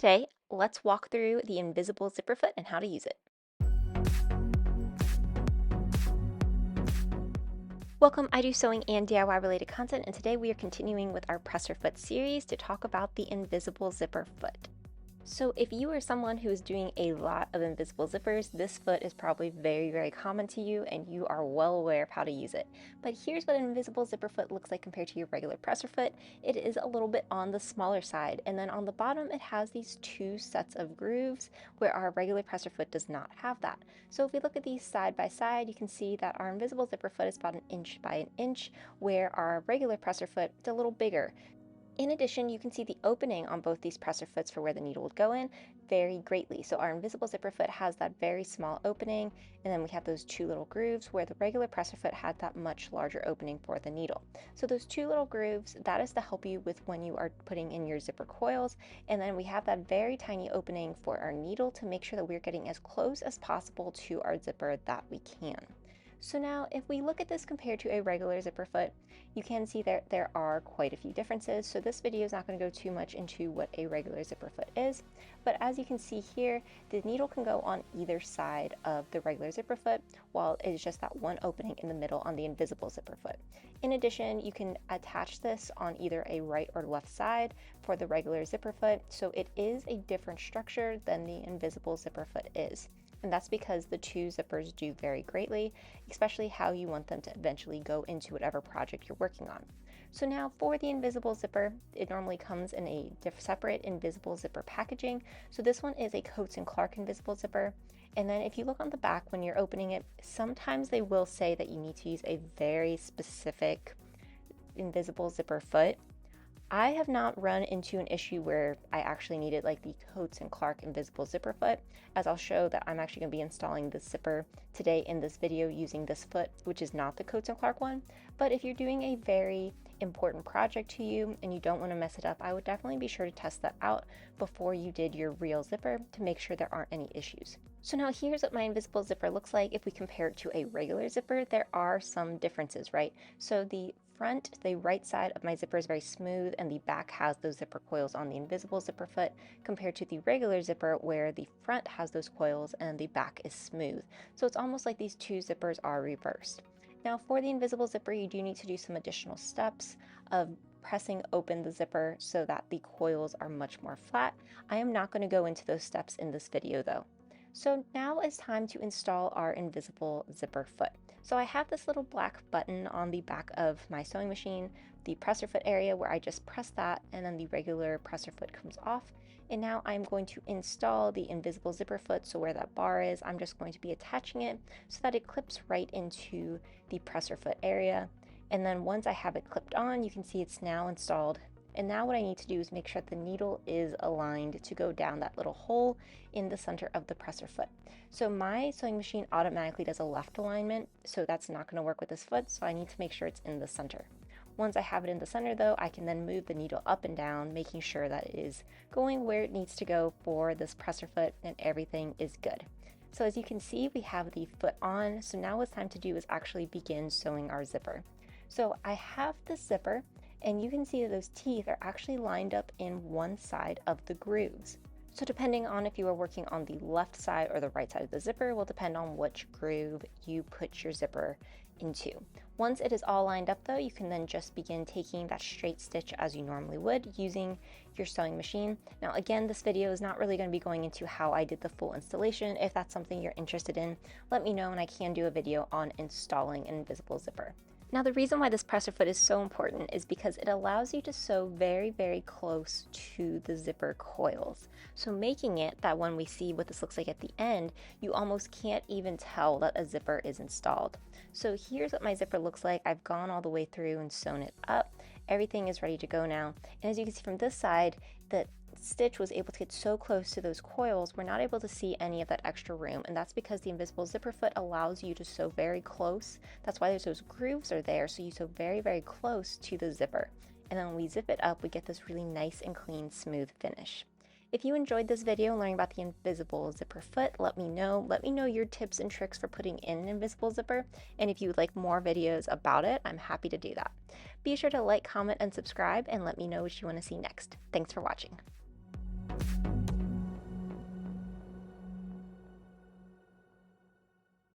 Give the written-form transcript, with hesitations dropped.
Today, let's walk through the invisible zipper foot and how to use it. Welcome, I do sewing and DIY related content, and today we are continuing with our presser foot series to talk about the invisible zipper foot. So if you are someone who is doing a lot of invisible zippers, this foot is probably very common to you and you are well aware of how to use it. But here's what an invisible zipper foot looks like compared to your regular presser foot. It is a little bit on the smaller side, and then on the bottom it has these two sets of grooves where our regular presser foot does not have that. So if we look at these side by side, you can see that our invisible zipper foot is about 1 inch by 1 inch, where our regular presser foot is a little bigger. In addition, you can see the opening on both these presser foots for where the needle would go in vary greatly. So our invisible zipper foot has that very small opening, and then we have those two little grooves where the regular presser foot had that much larger opening for the needle. So those two little grooves, that is to help you with when you are putting in your zipper coils, and then we have that very tiny opening for our needle to make sure that we're getting as close as possible to our zipper that we can. So now if we look at this compared to a regular zipper foot, you can see that there are quite a few differences. So this video is not going to go too much into what a regular zipper foot is, but as you can see here, the needle can go on either side of the regular zipper foot, while it is just that one opening in the middle on the invisible zipper foot. In addition, you can attach this on either a right or left side for the regular zipper foot, so it is a different structure than the invisible zipper foot is. And that's because the two zippers do vary greatly, especially how you want them to eventually go into whatever project you're working on. So now for the invisible zipper, it normally comes in a separate invisible zipper packaging. So this one is a Coats & Clark invisible zipper. And then if you look on the back when you're opening it, sometimes they will say that you need to use a very specific invisible zipper foot. I have not run into an issue where I actually needed like the Coats & Clark invisible zipper foot, as I'll show that I'm actually going to be installing this zipper today in this video using this foot, which is not the Coats & Clark one. But if you're doing a very important project to you and you don't want to mess it up, I would definitely be sure to test that out before you did your real zipper to make sure there aren't any issues. So now here's what my invisible zipper looks like if we compare it to a regular zipper. There are some differences, right? So the right side of my zipper is very smooth, and the back has those zipper coils on the invisible zipper foot, compared to the regular zipper where the front has those coils and the back is smooth. So it's almost like these two zippers are reversed. Now for the invisible zipper, you do need to do some additional steps of pressing open the zipper so that the coils are much more flat. I am not going to go into those steps in this video though. So now it's time to install our invisible zipper foot. So I have this little black button on the back of my sewing machine, the presser foot area, where I just press that and then the regular presser foot comes off. And now I'm going to install the invisible zipper foot. So where that bar is, I'm just going to be attaching it so that it clips right into the presser foot area. And then once I have it clipped on, you can see it's now installed. And now what I need to do is make sure the needle is aligned to go down that little hole in the center of the presser foot. So my sewing machine automatically does a left alignment, so that's not going to work with this foot, so I need to make sure it's in the center. Once I have it in the center though, I can then move the needle up and down, making sure that it is going where it needs to go for this presser foot and everything is good. So as you can see, we have the foot on, so now what's time to do is actually begin sewing our zipper. So I have the zipper, and you can see that those teeth are actually lined up in one side of the grooves. So depending on if you are working on the left side or the right side of the zipper will depend on which groove you put your zipper into. Once it is all lined up though, you can then just begin taking that straight stitch as you normally would using your sewing machine. Now again, this video is not really going to be going into how I did the full installation. If that's something you're interested in, let me know and I can do a video on installing an invisible zipper. Now the reason why this presser foot is so important is because it allows you to sew very close to the zipper coils. So making it that when we see what this looks like at the end, you almost can't even tell that a zipper is installed. So here's what my zipper looks like. I've gone all the way through and sewn it up. Everything is ready to go now. And as you can see from this side, the stitch was able to get so close to those coils, we're not able to see any of that extra room, and that's because the invisible zipper foot allows you to sew very close. That's why those grooves are there, so you sew very close to the zipper. And then when we zip it up, we get this really nice and clean, smooth finish. If you enjoyed this video learning about the invisible zipper foot, let me know. Let me know your tips and tricks for putting in an invisible zipper, and if you would like more videos about it, I'm happy to do that. Be sure to like, comment, and subscribe, and let me know what you want to see next. Thanks for watching.